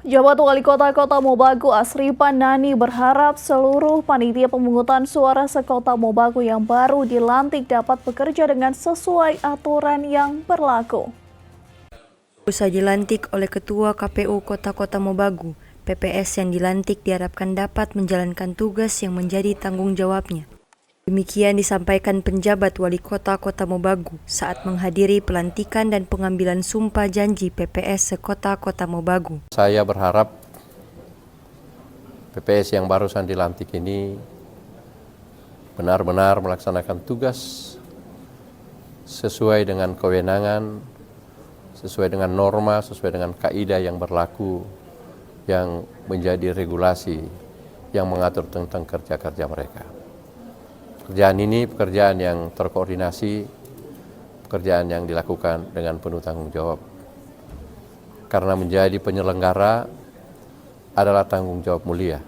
Jabat Wali Kota Kota Mobagu Asripan Nani berharap seluruh panitia pemungutan suara sekota Mobagu yang baru dilantik dapat bekerja dengan sesuai aturan yang berlaku. Usai dilantik oleh Ketua KPU Kota-Kota Mobagu, PPS yang dilantik diharapkan dapat menjalankan tugas yang menjadi tanggung jawabnya. Demikian disampaikan penjabat Wali Kota Kota Mobagu saat menghadiri pelantikan dan pengambilan sumpah janji PPS sekota-kota Mobagu. Saya berharap PPS yang barusan dilantik ini benar-benar melaksanakan tugas sesuai dengan kewenangan, sesuai dengan norma, sesuai dengan kaidah yang berlaku, yang menjadi regulasi yang mengatur tentang kerja-kerja mereka. Pekerjaan ini pekerjaan yang terkoordinasi, pekerjaan yang dilakukan dengan penuh tanggung jawab. Karena menjadi penyelenggara adalah tanggung jawab mulia.